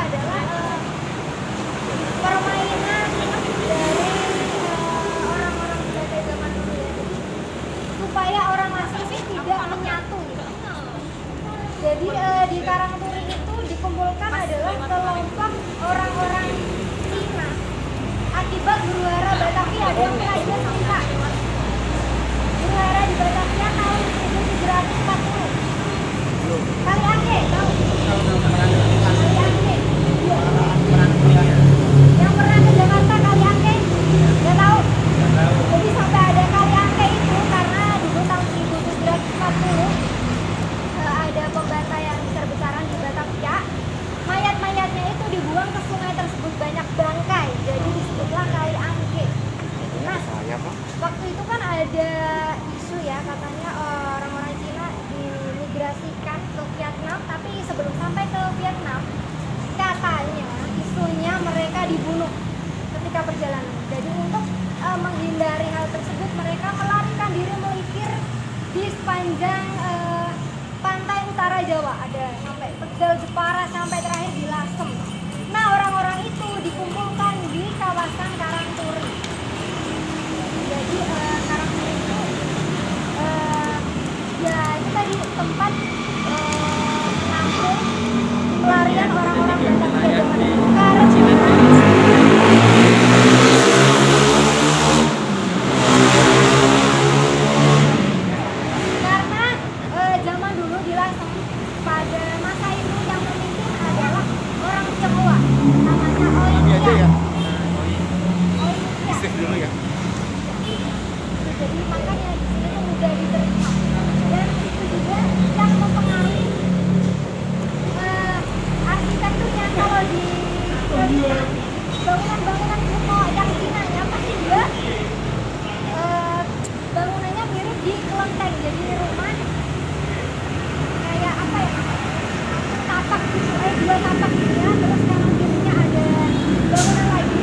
adalah permainan dari orang-orang Belanda zaman dulu ya. Supaya orang asing sih tidak menyatu. Jadi di Karangturi itu dikumpulkan adalah kelompok orang-orang Cina. Akibat huru hara Batavia ada yang Raja Sangka. Huru hara di Batavia tahun 1740. Kali Angke, tahu? Kali Angke. Yang pernah ke Jakarta Kali Angke? Nggak tahu? Jadi sampai ada Kali Angke itu karena dulu tahun 1740 ada pembantaian besar-besaran di Batavia. Mayat-mayatnya itu dibuang ke sungai tersebut, banyak bangkai, jadi disebutlah Kali Angke. Nah, waktu itu kan ada isu ya, katanya orang-orang Cina dimigrasikan ke Vietnam, tapi sebelum sampai ke Vietnam, katanya isunya mereka dibunuh ketika perjalanan. Jadi untuk menghindari hal tersebut, mereka melarikan diri melipir di sepanjang pantai utara Jawa, ada sampai Tegal, Jepara, sampai terakhir di Lasem. Nah, orang-orang itu dikumpulkan di kawasan Karangturi. Jadi Karangturi itu ya itu tadi tempat menampung pelarian orang-orang Batavia zaman dulu. Karena zaman dulu di Lasem pada masa itu yang memimpin adalah orang Tionghoa, namanya Oiya. Dulu ya. Jadi makanya di sini tuh mudah diterima, dan itu juga yang mempengaruhi arsitekturnya. Kalau di bangunan-bangunan kuno yang Cina nya pasti dia bangunannya mirip di kelenteng, jadi rumah kayak apa ya, tapak gitu, dua tapak gitu ya, terus kanan kirinya ada bangunan lagi.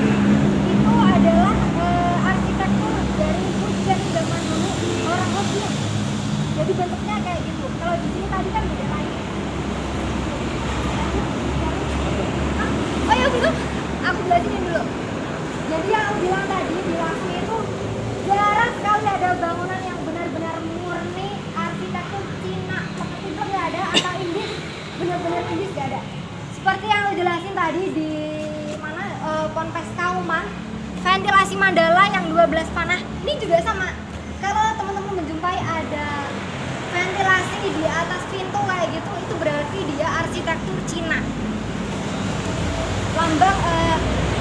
Itu adalah arsitektur dari Fujian zaman dulu, orang Hokkien. Jadi bentuknya kayak gitu. Kalau di sini tadi kan beda lagi. Oh ya gitu, aku jelasin dulu. Jadi yang aku bilang tadi di Lasem itu jarang sekali ada bangunan yang benar-benar murni arsitektur Cina. Seperti itu nggak ada, atau Inggris, benar-benar Inggris nggak ada. Seperti yang aku jelasin tadi di mana Ponpes Kauman, ventilasi mandala yang 12 panah ini juga sama. Kalau teman-teman menjumpai ada ventilasi di atas pintu kayak gitu, itu berarti dia arsitektur Cina. Lambang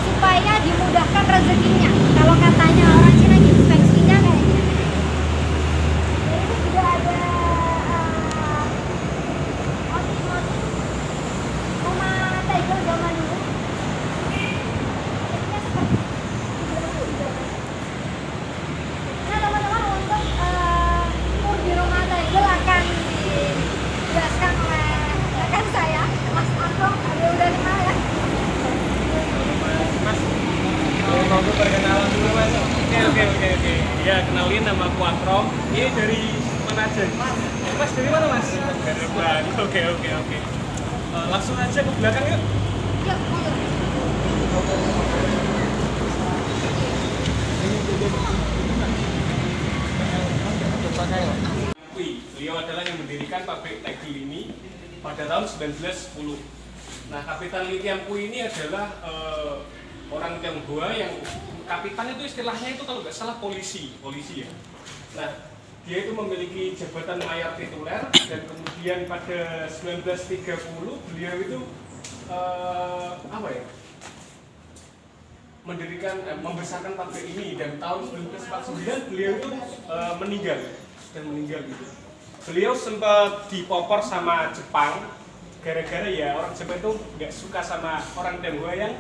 supaya dimudahkan rezekinya. Kalau katanya orang Cina gitu, feng shui-nya kayak gitu. Dan ini juga ada motif-motif rumah tegel zaman dulu. Bentuknya seperti nah teman-teman, untuk tur di rumah tegel akan dijelaskan oleh rekan saya, Mas Agung. Dia udah kenal ya. Mas, mau perkenalan dulu Mas. Oke. Ya, kenalin, nama aku Akrom. Ini dari mana aja? Mas dari mana Mas? Dari Bali. Oke. Langsung aja ke belakang yuk. Iya, betul. Beliau adalah yang mendirikan pabrik tegel ini pada tahun 1910. Nah, Kapitan Li Tianpui ini adalah orang Tionghoa yang kapitan itu istilahnya itu kalau nggak salah polisi ya. Nah, dia itu memiliki jabatan mayor tituler, dan kemudian pada 1930 beliau itu membesarkan pabrik ini, dan tahun 1949 beliau itu meninggal gitu. Beliau sempat dipopor sama Jepang gara-gara ya orang Jepang itu nggak suka sama orang Tionghoa yang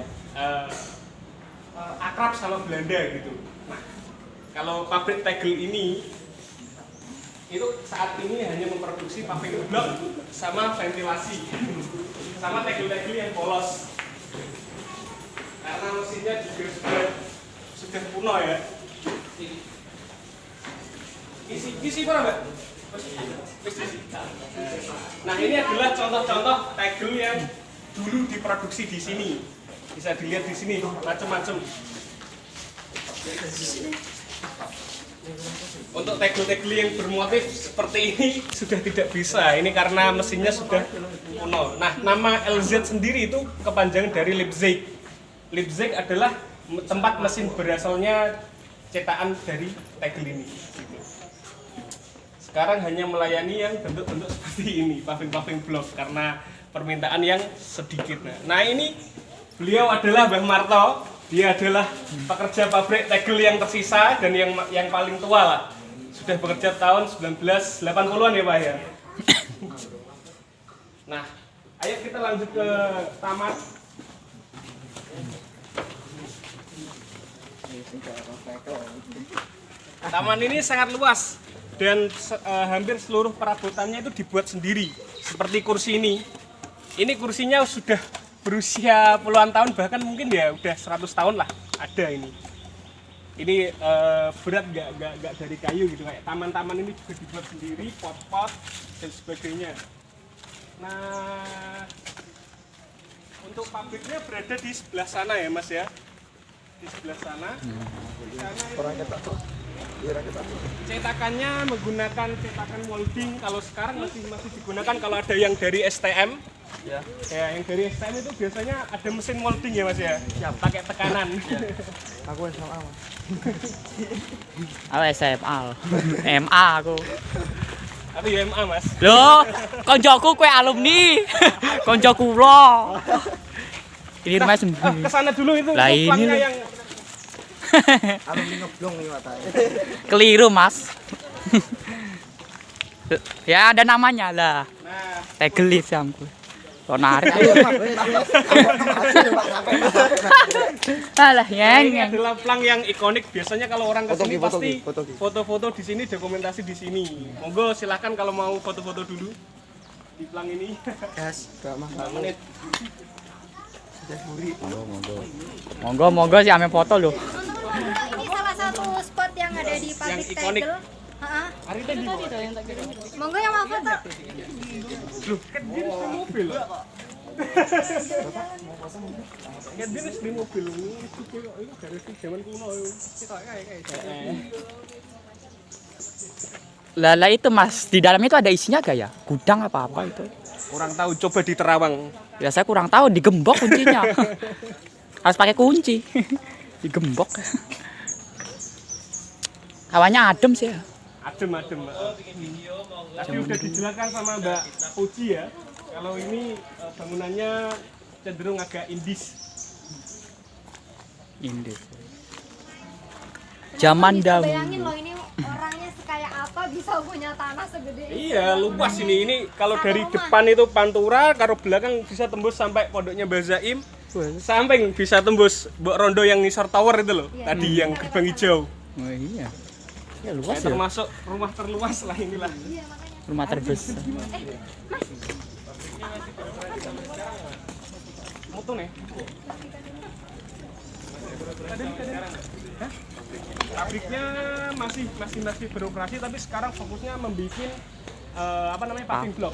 akrab sama Belanda gitu. Nah, kalau pabrik tegel ini itu saat ini hanya memproduksi paving block sama ventilasi sama tegel-tegel yang polos, karena mesinnya juga sudah kuno ya. Isi apa Mbak? Nah, ini adalah contoh-contoh tegel yang dulu diproduksi di sini. Bisa dilihat di sini macam-macam. Untuk tegel-tegel yang bermotif seperti ini sudah tidak bisa. Ini karena mesinnya sudah kuno. Nah, nama LZ sendiri itu kepanjangan dari Leipzig. Leipzig adalah tempat mesin berasalnya cetakan dari tegel ini. Sekarang hanya melayani yang bentuk-bentuk seperti ini, paving-paving block karena permintaan yang sedikit. Nah, ini beliau adalah Mbah Marto. Dia adalah pekerja pabrik tegel yang tersisa dan yang paling tua lah. Sudah bekerja tahun 1980-an ya Pak ya. Nah, ayo kita lanjut ke taman. Taman ini sangat luas dan hampir seluruh perabotannya itu dibuat sendiri. Seperti kursi ini. Ini kursinya sudah berusia puluhan tahun, bahkan mungkin ya udah 100 tahun lah ada ini. Ini berat nggak dari kayu gitu, kayak taman-taman ini juga dibuat sendiri, pot-pot dan sebagainya. Nah, untuk pabriknya berada di sebelah sana ya Mas ya, di sebelah sana. Di sana cetakannya menggunakan cetakan molding. Kalau sekarang masih digunakan kalau ada yang dari STM. Ya, yang dari STM itu biasanya ada mesin molding ya Mas ya, pakai tekanan. Ya. Aku SMA Mas. Aku SMA. MA aku. Aku ya MA Mas. Loh, koncoku kue alumni. Konco kula. Ini rumah sendiri. Kesana dulu itu Lah ini plangnya yang Alumni ngeblong nih matanya. keliru Mas. Ya ada namanya lah. nah, Tegelis samku. Lo narik. Alah ini yang. adalah plang yang ikonik. Biasanya kalau orang kesini Foto, pasti foto. foto-foto di sini, dokumentasi di sini. Monggo silahkan kalau mau foto-foto dulu di plang ini. Gas, gak mah. Menit. Monggo sih ame foto loh. Ini salah satu spot yang ada di Yang pabrik ikonik. tegel. Heeh. Hari tadi Monggo yang mau foto. loh, kan dia di mobil. Kan dia di mobil. Ini dari zaman kuno. Lah itu Mas, di dalamnya itu ada isinya gak ya? Gudang apa itu? Kurang tahu, coba di Terawang. Ya saya kurang tahu, digembok kuncinya. Harus pakai kunci. Digembok. Hawanya adem sih ya. Adem. Tadi udah dijelaskan sama Mbak Puji ya. Kalau ini bangunannya cenderung agak indis. Indis. Zaman Bisa dahulu. bayangin loh ini orangnya sekaya apa bisa punya tanah segede ini. Iya, luas ini. Ini kalau dari Satu rumah. depan itu Pantura, kalau belakang bisa tembus sampai pondoknya Mbah Zaim. Samping bisa tembus Mbok Rondo yang Nisor Tower itu loh. Iya. Tadi yang gerbang hijau. Oh iya. Ya luas ya. Termasuk rumah terluas lah inilah. Iya makanya. Rumah terbesar. Mutu nih. Hah? Pabriknya masih beroperasi, tapi sekarang fokusnya membuat paving block.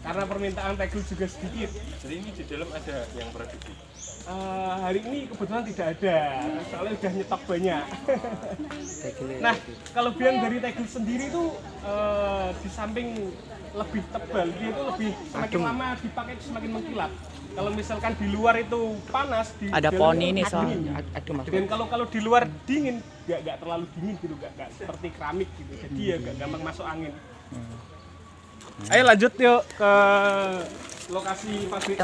Karena permintaan tegel juga sedikit. Jadi ini di dalam ada yang produksi. Hari ini kebetulan tidak ada, soalnya udah nyetok banyak. Nah, kalau biang dari tegel sendiri itu di samping lebih tebal, dia itu lebih semakin lama dipakai semakin mengkilap. Kalau misalkan di luar itu panas, di Ada dalam poni itu ini dingin. soalnya. Aduh Mas. Dan kalau di luar dingin, nggak terlalu dingin gitu, nggak seperti keramik gitu. Jadi ya nggak gampang masuk angin. Ayo lanjut yuk ke lokasi pabrik.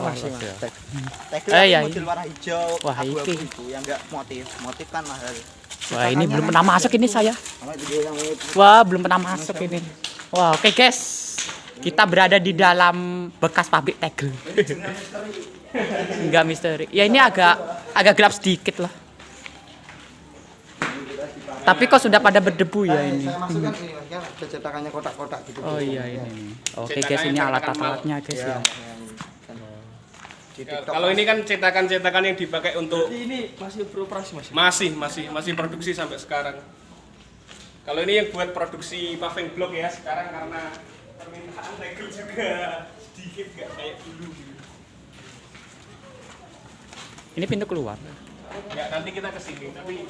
Tegel Iya. model warna hijau, Wah, abu-abu iki. itu yang enggak motif. Motif kan mahal. Wah ini belum pernah masuk ini saya. Sama juga yang Wah belum pernah masuk ini. Wah oke guys. Kita berada di dalam bekas pabrik tegel. Enggak misteri. Ya ini agak gelap sedikit lah. Tapi kok sudah pada berdebu ya ini. Saya masukkan ini Mas, kan ada cetakannya kotak-kotak gitu. Oh iya ini. Oke guys ini alat-alatnya guys ya. Di TikTok. Kalau ini kan cetakan-cetakan yang dipakai untuk Ini masih beroperasi Mas. masih produksi sampai sekarang. Kalau ini yang buat produksi paving block ya sekarang karena permintaan tegel juga sedikit nggak kayak dulu. Gitu. Ini pintu keluar. Ya nanti kita ke sini, tapi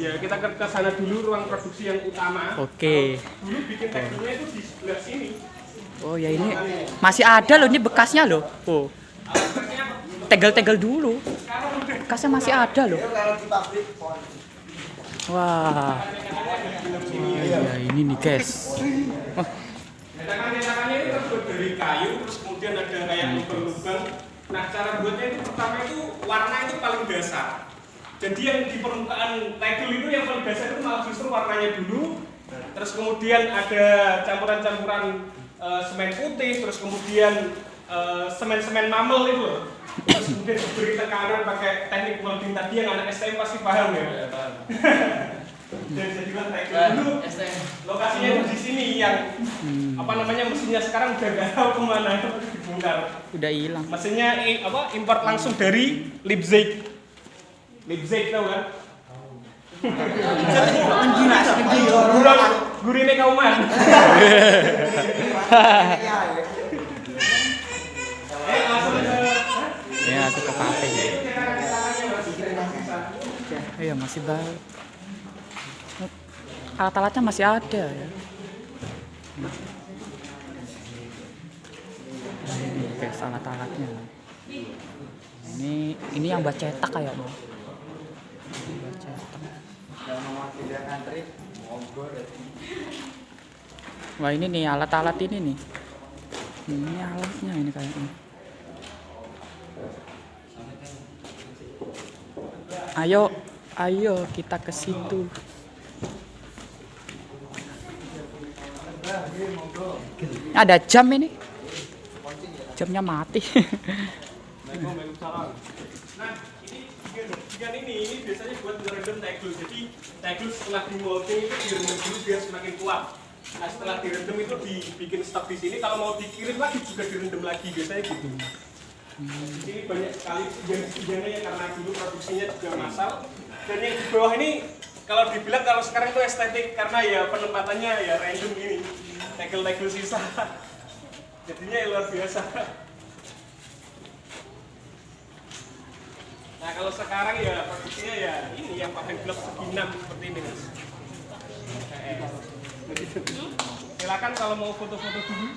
ya kita ke sana dulu ruang produksi yang utama. Oke. Dulu bikin tegelnya itu di sebelah sini. Oh ya ini masih ada loh, ini bekasnya loh. Oh. Tegel-tegel dulu. Bekasnya masih ada loh. Kalau di pabrik pon. Wah. Ya ini nih guys. Oh, Cetakan-cetakannya itu terbuat dari kayu, terus kemudian ada kayak lubang-lubang. Nah cara buatnya itu pertama itu warna itu paling dasar. Jadi yang di permukaan tegel itu yang paling dasar itu malah justru warnanya dulu. Terus kemudian ada campuran-campuran semen putih, terus kemudian semen-semen mamel itu loh. Terus kemudian diberi tekanan pakai teknik welding tadi yang anak STM pasti paham ya. Dan jadilah tegel dulu. Lokasinya itu di sini yang apa namanya mesinnya sekarang udah nggak tahu kemana, dibongkar. udah hilang. Mesinnya import langsung dari Leipzig. Leipzig tau kan? Gurine kauman. Langsung Ya masuk ke kafe. Iya masih baru. Alat-alatnya masih ada ya. Ini guys alat-alatnya. Ini yang buat cetak kayaknya. Buat cetak. Wah ini nih alat-alat ini nih. Ini alatnya ini kayaknya. Ayo kita ke situ. Ada jam ini. Jamnya mati. Nah, ini biasanya buat ngerendam tegel. Jadi tegel setelah di molding itu direndam dulu biar semakin kuat. Nah, setelah direndam itu dibikin stok di sini. Kalau mau dikirim lagi juga direndam lagi biasanya gitu. Di sini banyak sekali tujuannya karena dulu produksinya juga massal. Dan yang di bawah ini kalau dibilang kalau sekarang itu estetik karena ya penempatannya ya random ini. Tegel-tegel sisa. Jadinya luar biasa. Nah kalau sekarang ya produksinya ya ini yang pakai blok segi 6 seperti ini mas. Silakan kalau mau foto-foto dulu.